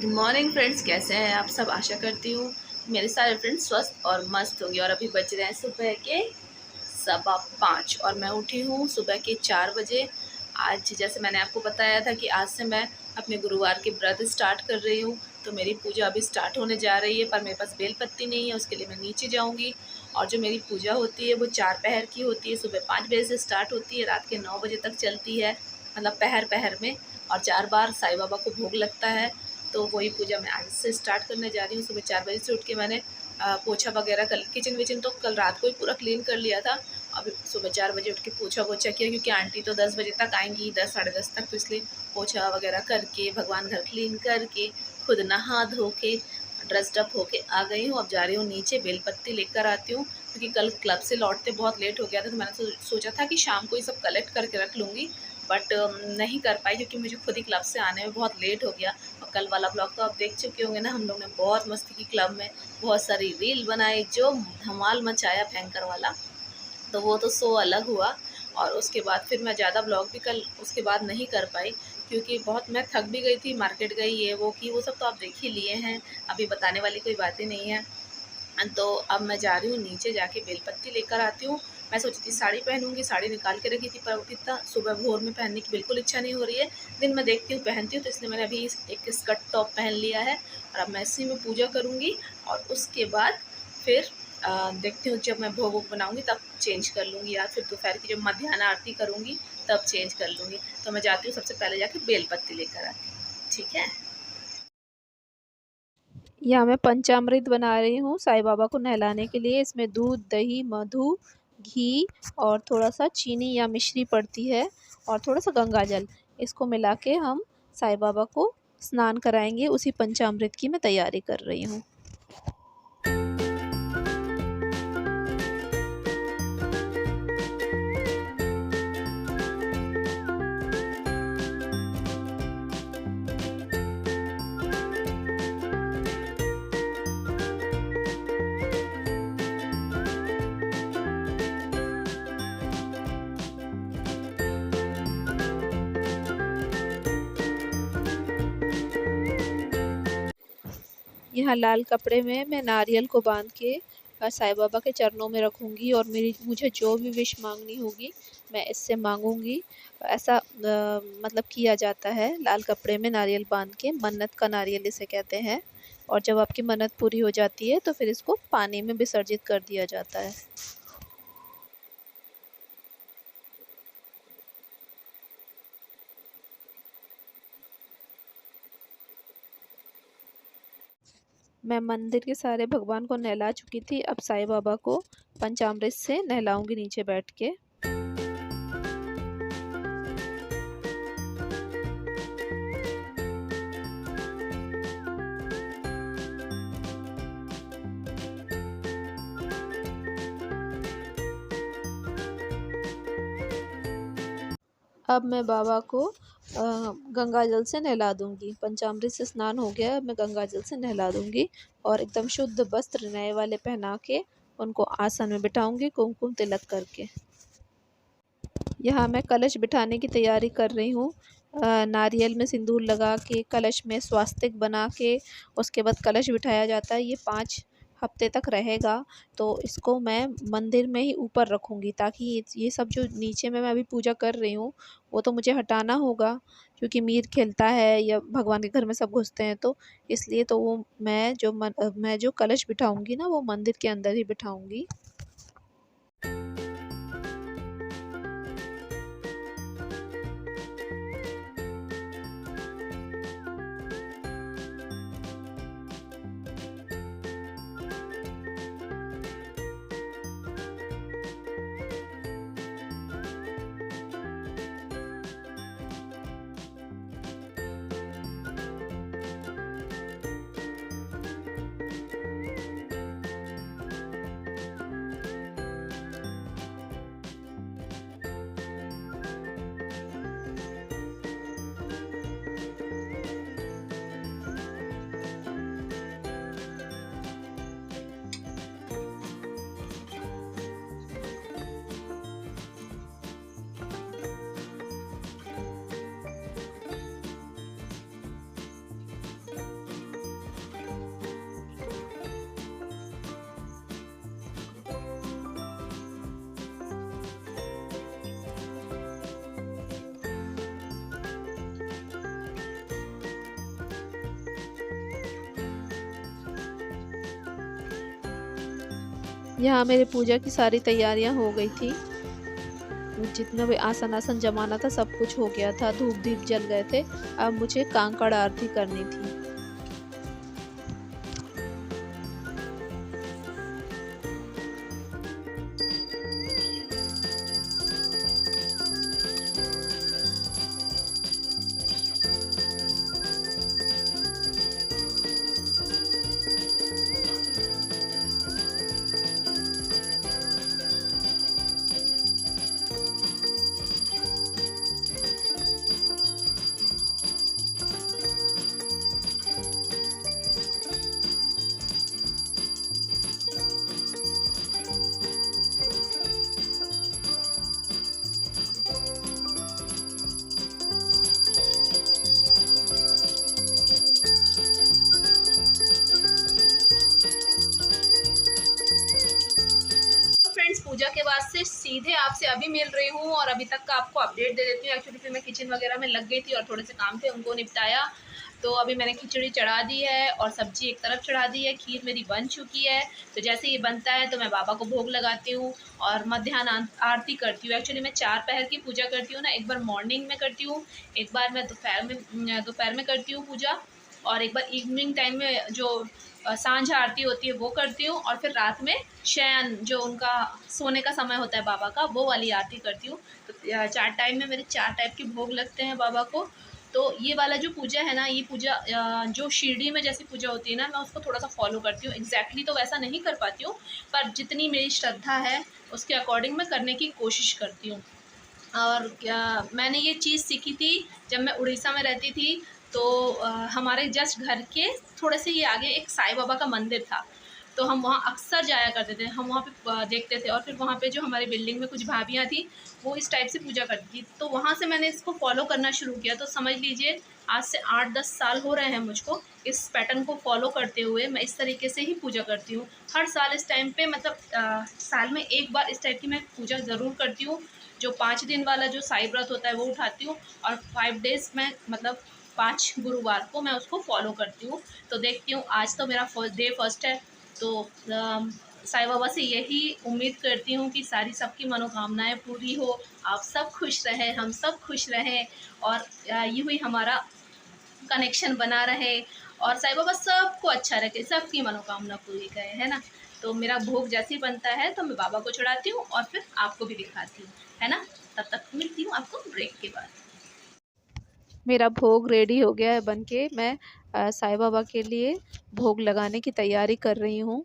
Good morning friends, कैसे हैं आप सब। आशा करती हूँ मेरे सारे फ्रेंड्स स्वस्थ और मस्त होंगे। और अभी बज रहे हैं सुबह के 5:15 और मैं उठी हूँ सुबह के 4 बजे। आज जैसे मैंने आपको बताया था कि आज से मैं अपने गुरुवार के व्रत स्टार्ट कर रही हूँ, तो मेरी पूजा अभी स्टार्ट होने जा रही है। पर मेरे पास बेलपत्ती नहीं है, उसके लिए मैं नीचे जाऊँगी। और जो मेरी पूजा होती है वो 4 पहर की होती है। सुबह 5 बजे से स्टार्ट होती है, रात के 9 बजे तक चलती है, मतलब पहर पहर में। और 4 बार साईं बाबा को भोग लगता है। तो वही पूजा मैं आज से स्टार्ट करने जा रही हूँ। सुबह 4 बजे से उठ के मैंने पोछा वगैरह कल किचन विचन तो कल रात को ही पूरा क्लीन कर लिया था। अब सुबह 4 बजे उठ के पोछा वोछा किया, क्योंकि आंटी तो 10 बजे तक आएंगी, 10 साढ़े 10 तक। तो इसलिए पोछा वगैरह करके भगवान घर क्लीन करके खुद नहा धो के ड्रेस्ड अप होके आ गई हूँ। अब जा रही हूँ नीचे, बेलपत्ती लेकर आती हूँ, क्योंकि कल क्लब से लौटते बहुत लेट हो गया था। तो मैंने सोचा था कि शाम को ये सब कलेक्ट करके रख लूँगी, बट नहीं कर पाई, क्योंकि मुझे खुद ही क्लब से आने में बहुत लेट हो गया। और कल वाला ब्लॉग तो आप देख चुके होंगे ना, हम लोग ने बहुत मस्ती की क्लब में, बहुत सारी रील बनाई, जो धमाल मचाया भयंकर वाला। तो वो तो शो अलग हुआ। और उसके बाद फिर मैं ज़्यादा ब्लॉग भी कल उसके बाद नहीं कर पाई, क्योंकि बहुत मैं थक भी गई थी। मार्केट गई, ये वो की, वो सब तो आप देख ही लिए हैं, अभी बताने वाली कोई बात ही नहीं है। तो अब मैं जा रही हूँ नीचे, जाके बेलपत्ती लेकर आती हूँ। मैं सोची थी साड़ी पहनूंगी, साड़ी निकाल के रखी थी, पर इतना सुबह भोर में पहनने की बिल्कुल इच्छा नहीं हो रही है। दिन में देखती हूँ पहनती हूँ, तो इसलिए मैंने अभी एक स्कर्ट टॉप पहन लिया है। और अब मैं इसी में पूजा करूँगी। और उसके बाद फिर देखती हूँ, जब मैं भोग वोग बनाऊँगी तब चेंज कर लूँगी, या फिर दोपहर की जब मध्याह्न आरती करूँगी तब चेंज कर लूँगी। तो मैं जाती हूँ, सबसे पहले जाके बेलपत्ती लेकर आती हूँ, ठीक है। यहाँ मैं पंचामृत बना रही हूँ साईं बाबा को नहलाने के लिए। इसमें दूध, दही, मधु, घी और थोड़ा सा चीनी या मिश्री पड़ती है, और थोड़ा सा गंगा जल। इसको मिला के हम साईं बाबा को स्नान कराएंगे। उसी पंचामृत की मैं तैयारी कर रही हूँ। यहाँ लाल कपड़े में मैं नारियल को बांध के साईं बाबा के चरणों में रखूँगी, और मुझे जो भी विश मांगनी होगी मैं इससे मांगूंगी। ऐसा मतलब किया जाता है, लाल कपड़े में नारियल बांध के, मन्नत का नारियल इसे कहते हैं। और जब आपकी मन्नत पूरी हो जाती है तो फिर इसको पानी में विसर्जित कर दिया जाता है। मैं मंदिर के सारे भगवान को नहला चुकी थी। अब साईं बाबा को पंचामृत से नहलाऊंगी नीचे बैठ के। अब मैं बाबा को गंगा जल से नहला दूंगी। पंचामृत से स्नान हो गया, अब मैं गंगा जल से नहला दूंगी। और एकदम शुद्ध वस्त्र नए वाले पहना के उनको आसन में बिठाऊंगी, कुमकुम तिलक करके। यहाँ मैं कलश बिठाने की तैयारी कर रही हूँ। नारियल में सिंदूर लगा के कलश में स्वास्तिक बना के उसके बाद कलश बिठाया जाता है। ये 5 हफ्ते तक रहेगा। तो इसको मैं मंदिर में ही ऊपर रखूँगी, ताकि ये सब जो नीचे में मैं अभी पूजा कर रही हूँ वो तो मुझे हटाना होगा, क्योंकि मीर खेलता है या भगवान के घर में सब घुसते हैं। तो इसलिए तो वो मैं जो कलश बिठाऊँगी ना, वो मंदिर के अंदर ही बिठाऊँगी। यहाँ मेरे पूजा की सारी तैयारियाँ हो गई थी। जितना भी आसन जमाना था सब कुछ हो गया था, धूप दीप जल गए थे। अब मुझे कांकड़ आरती करनी थी। फ्रेंड्स, पूजा के बाद से सीधे आपसे अभी मिल रही हूँ और अभी तक का आपको अपडेट दे देती हूँ। एक्चुअली फिर मैं किचन वगैरह में लग गई थी और थोड़े से काम थे उनको निपटाया। तो अभी मैंने खिचड़ी चढ़ा दी है और सब्जी एक तरफ चढ़ा दी है, खीर मेरी बन चुकी है। तो जैसे ये बनता है तो मैं बाबा को भोग लगाती हूँ और मध्याह्न आरती करती हूँ। एक्चुअली मैं 4 पहर की पूजा करती हूँ ना, एक बार मॉर्निंग में करती हूँ, एक बार मैं दोपहर में करती हूँ पूजा, और एक बार इवनिंग टाइम में जो सांझ आरती होती है वो करती हूँ, और फिर रात में शयन जो उनका सोने का समय होता है बाबा का, वो वाली आरती करती हूँ। तो 4 टाइम में मेरे 4 टाइप के भोग लगते हैं बाबा को। तो ये वाला जो पूजा है ना, ये पूजा जो शिरडी में जैसी पूजा होती है ना, मैं उसको थोड़ा सा फॉलो करती हूँ। एग्जैक्टली तो वैसा नहीं कर पाती हूँ, पर जितनी मेरी श्रद्धा है उसके अकॉर्डिंग मैं करने की कोशिश करती हूँ। और क्या, मैंने ये चीज़ सीखी थी जब मैं उड़ीसा में रहती थी। तो हमारे जस्ट घर के थोड़े से ये आगे एक साईं बाबा का मंदिर था। तो हम वहाँ अक्सर जाया करते थे, हम वहाँ पे देखते थे, और फिर वहाँ पे जो हमारी बिल्डिंग में कुछ भाभियाँ थी वो इस टाइप से पूजा करती थी। तो वहाँ से मैंने इसको फॉलो करना शुरू किया। तो समझ लीजिए आज से 8-10 साल हो रहे हैं मुझको इस पैटर्न को फॉलो करते हुए। मैं इस तरीके से ही पूजा करती हूँ हर साल इस टाइम पे, मतलब साल में एक बार इस टाइप की मैं पूजा ज़रूर करती हूँ। जो 5 दिन वाला जो साई व्रत होता है वो उठाती हूँ, और 5 डेज़ मैं, मतलब 5 गुरुवार को मैं उसको फॉलो करती हूँ। तो देखती हूँ, आज तो मेरा फर्स्ट है। तो साईं बाबा से यही उम्मीद करती हूँ कि सारी सबकी मनोकामनाएं पूरी हो, आप सब खुश रहें, हम सब खुश रहें, और यूँ ही हमारा कनेक्शन बना रहे, और साईं बाबा सबको अच्छा रखे, सबकी मनोकामना पूरी करे, है ना। तो मेरा भोग जैसे ही बनता है तो मैं बाबा को चढ़ाती हूँ और फिर आपको भी दिखाती हूँ, है ना। तब तक मिलती हूँ आपको ब्रेक के बाद। मेरा भोग रेडी हो गया है बनके। मैं साईं बाबा के लिए भोग लगाने की तैयारी कर रही हूँ।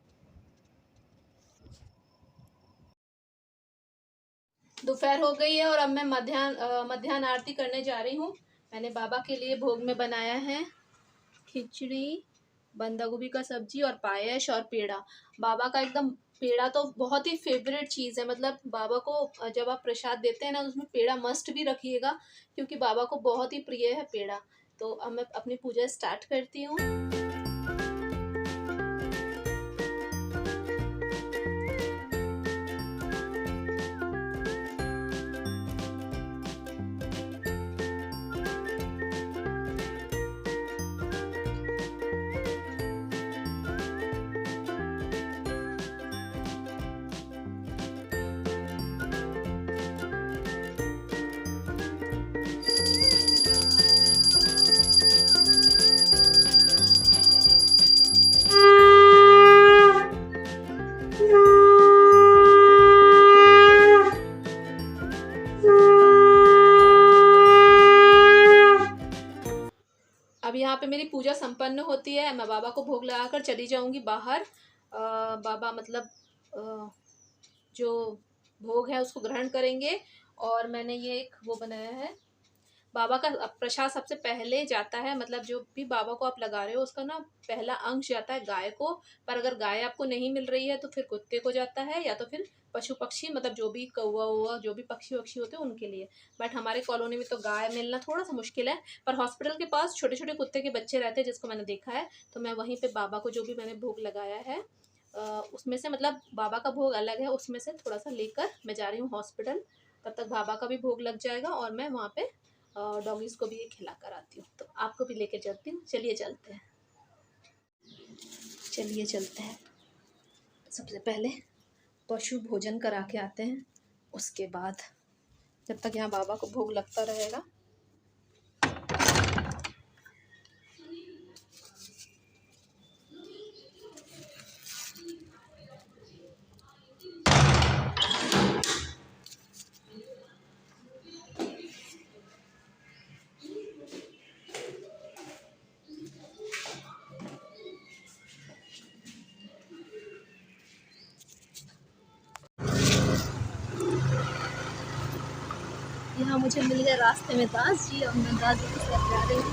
दोपहर हो गई है और अब मैं मध्याह्न आरती करने जा रही हूँ। मैंने बाबा के लिए भोग में बनाया है खिचड़ी, बंदा गोभी का सब्जी और पायस और पेड़ा। बाबा का एकदम, पेड़ा तो बहुत ही फेवरेट चीज़ है, मतलब बाबा को जब आप प्रसाद देते हैं ना उसमें पेड़ा मस्ट भी रखिएगा, क्योंकि बाबा को बहुत ही प्रिय है पेड़ा। तो अब मैं अपनी पूजा स्टार्ट करती हूँ। अब यहाँ पे मेरी पूजा संपन्न होती है, मैं बाबा को भोग लगाकर चली जाऊंगी बाहर। बाबा मतलब जो भोग है उसको ग्रहण करेंगे। और मैंने ये एक वो बनाया है, बाबा का प्रसाद सबसे पहले जाता है, मतलब जो भी बाबा को आप लगा रहे हो उसका ना पहला अंश जाता है गाय को। पर अगर गाय आपको नहीं मिल रही है तो फिर कुत्ते को जाता है, या तो फिर पशु पक्षी, मतलब जो भी कौवा हुआ, जो भी पक्षी वक्षी होते हैं उनके लिए। बट हमारे कॉलोनी में तो गाय मिलना थोड़ा सा मुश्किल है। पर हॉस्पिटल के पास छोटे छोटे कुत्ते के बच्चे रहते हैं जिसको मैंने देखा है। तो मैं वहीं पे बाबा को जो भी मैंने भोग लगाया है उसमें से, मतलब बाबा का भोग अलग है, उसमें से थोड़ा सा लेकर मैं जा रही हूँ हॉस्पिटल। तब तक बाबा का भी भोग लग जाएगा और मैं वहाँ पे डॉगीज़ को भी ये खिला कर आती हूँ। तो आपको भी लेके चलती हूँ, चलिए चलते हैं, चलिए चलते हैं। सबसे पहले पशु भोजन करा के आते हैं, उसके बाद जब तक यहाँ बाबा को भोग लगता रहेगा। यहाँ मुझे मिल गए रास्ते में दास जी और मैं दास जी के साथ जा रही हूँ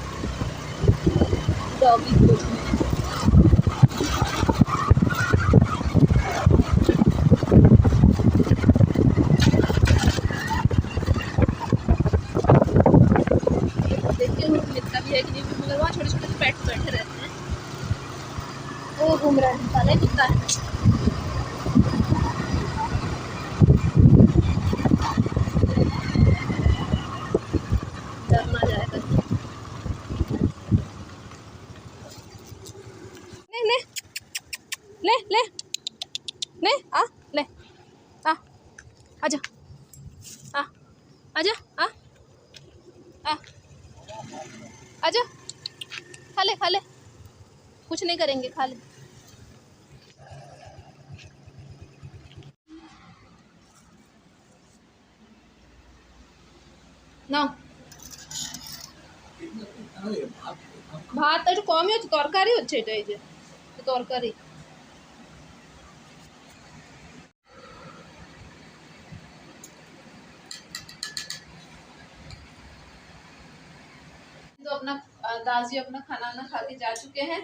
डॉगी खोजने। देखिए वो मिलता भी है कि नहीं, मगर वहाँ छोटे छोटे पेट्स बैठे रहते हैं। वो घूम रहा है, साला कितना है। डरना जाएगा। ले ले ले ले आ ले आ आजा आ आजा आ आ आजा खा ले कुछ नहीं करेंगे, खा ले। ना ভাত একটু কমই হচ্ছে, তরকারি হচ্ছে, এটা এই যে তরকারি। तो अपना दास जी अपना खाना वाना खा के जा चुके हैं।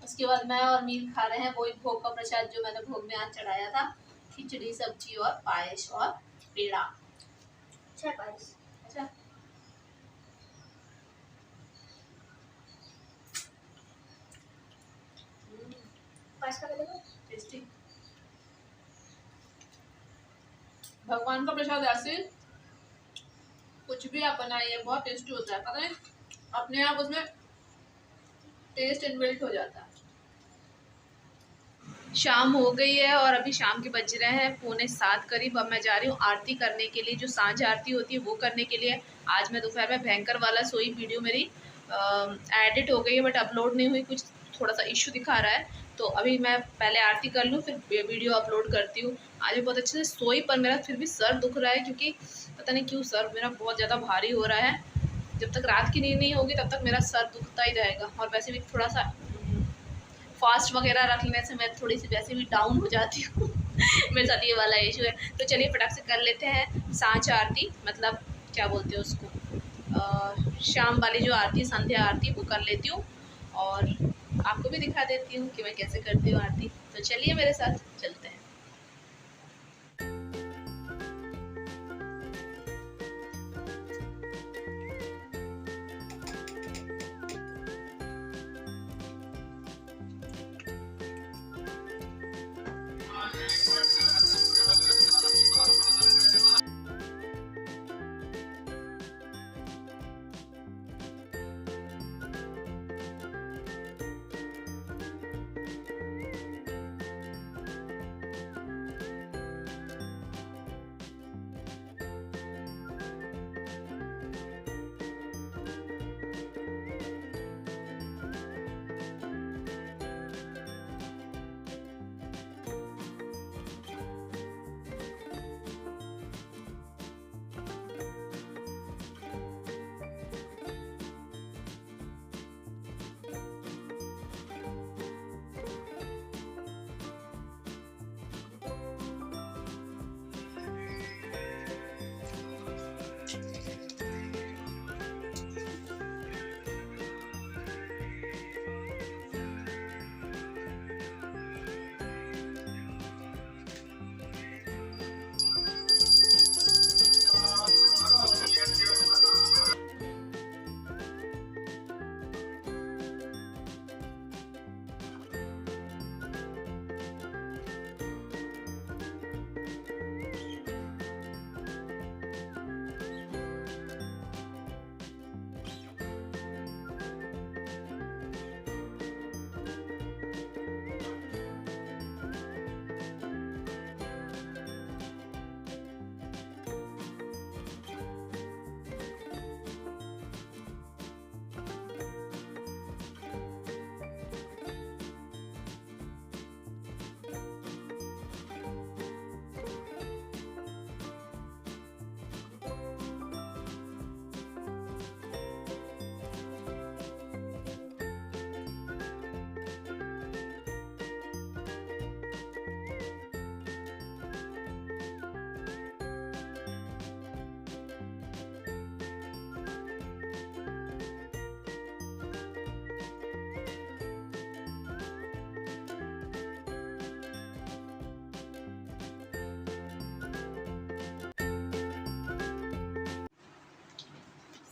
उसके बाद मैं और मीर खा रहे हैं वही भोग का प्रसाद जो मैंने भोग में आज चढ़ाया था, खिचड़ी सब्जी और पायस और पेड़ा। अच्छा पायस, अच्छा पायस का देखो टेस्टी। भगवान का प्रसाद ऐसे कुछ भी आप बनाइए बहुत टेस्टी होता है, पता है अपने आप उसमें टेस्ट इनबिल्ट हो जाता है। शाम हो गई है और अभी शाम के बज रहे हैं 6:45 करीब। अब मैं जा रही हूँ आरती करने के लिए, जो सांझ आरती होती है वो करने के लिए। आज मैं दोपहर में भयंकर वाला सोई, वीडियो मेरी एडिट हो गई है बट अपलोड नहीं हुई, कुछ थोड़ा सा इशू दिखा रहा है। तो अभी मैं पहले आरती कर लूँ फिर वीडियो अपलोड करती हूँ। आज मैं बहुत अच्छे से सोई पर मेरा फिर भी सर दुख रहा है, क्योंकि पता नहीं क्यों सर मेरा बहुत ज़्यादा भारी हो रहा है। जब तक रात की नींद नहीं होगी तब तक मेरा सर दुखता ही रहेगा। और वैसे भी थोड़ा सा फास्ट वगैरह रख लेने से मैं थोड़ी सी वैसे भी डाउन हो जाती हूँ मेरे साथ ये वाला इशू है। तो चलिए फटाक से कर लेते हैं सांझ आरती, मतलब क्या बोलते हैं उसको, शाम वाली जो आरती है संध्या आरती, वो कर लेती हूँ और आपको भी दिखा देती हूँ कि मैं कैसे करती हूँ आरती। तो चलिए मेरे साथ चलते हैं।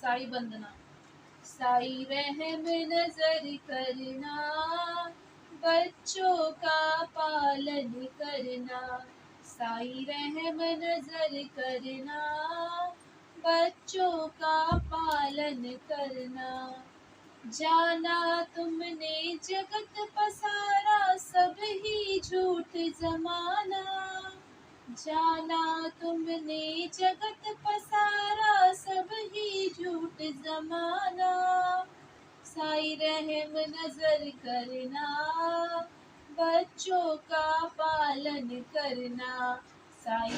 साई वंदना। साई रहम नजर करना, बच्चों का पालन करना। साई रहम नजर करना, बच्चों का पालन करना। जाना तुमने जगत पसारा, सब ही झूठ जमाना। जाना तुमने जगत पसारा, सब ही झूठ जमाना। साई रहम नजर करना, बच्चों का पालन करना। साई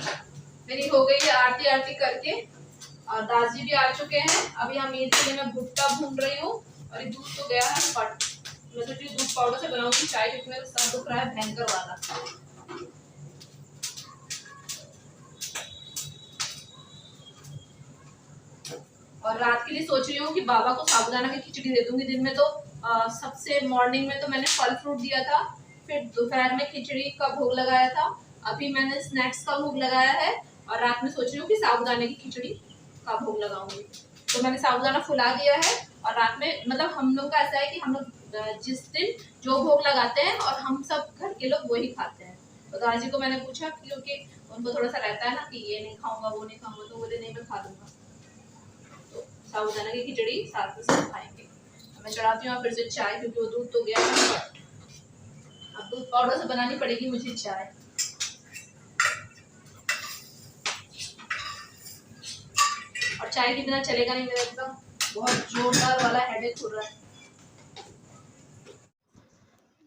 मेरी हो गई है आरती आरती करके, और दास जी भी आ चुके हैं। अभी हम ईद के लिए मैं भुट्टा भून रही हूँ, और ये दूध तो गया है फट। मैं सोच रही हूँ दूध पाउडर से बनाऊंगी चाय, क्योंकि मेरा सर दुख रहा है भयंकर वाला। और रात के लिए सोच रही हूँ कि बाबा को साबूदाना की खिचड़ी दे दूंगी। दिन में तो सबसे मॉर्निंग में तो मैंने फल फ्रूट दिया था, फिर दोपहर में खिचड़ी का भोग लगाया था, अभी मैंने स्नैक्स का भोग लगाया है, और रात में सोच रही हूँ कि साबूदाने की खिचड़ी का भोग लगाऊंगी। तो मैंने साबूदाना फुला दिया है, और रात में मतलब हम लोग का ऐसा है कि हम लोग जिस दिन जो भोग लगाते हैं और हम सब घर के लोग वही खाते हैं। तो दादाजी को मैंने पूछा, क्योंकि उनको थोड़ा सा रहता है ना कि ये नहीं खाऊंगा वो नहीं खाऊंगा, तो बोले नहीं मैं खा लूंगा। तो साबूदाना की खिचड़ी साथ में सब खाएंगे। मैं चढ़ाती हूँ फिर से चाय, क्योंकि वो दूध तो गया है। अब दूध पाउडर से बनानी पड़ेगी मुझे चाय। और चाय के बिना चलेगा नहीं, मेरा एकदम बहुत जोरदार वाला हेडेक हो रहा है।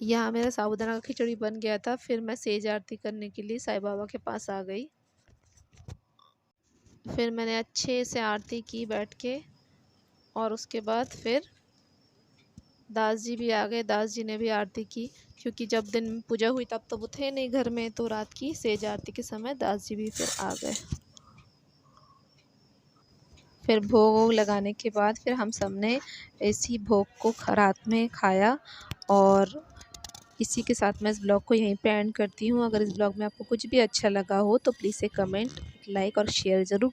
यहाँ मेरा साबूदाना का खिचड़ी बन गया था। फिर मैं सेज आरती करने के लिए साईं बाबा के पास आ गई। फिर मैंने अच्छे से आरती की बैठ के, और उसके बाद फिर दास जी भी आ गए। दास जी ने भी आरती की, क्योंकि जब दिन में पूजा हुई तब तो वो थे नहीं घर में, तो रात की सेज आरती के समय दास जी भी फिर आ गए। फिर भोग लगाने के बाद फिर हम सब ने इसी भोग को रात में खाया। और इसी के साथ मैं इस ब्लॉग को यहीं पे एंड करती हूँ। अगर इस ब्लॉग में आपको कुछ भी अच्छा लगा हो तो प्लीज़ से कमेंट, लाइक और शेयर ज़रूर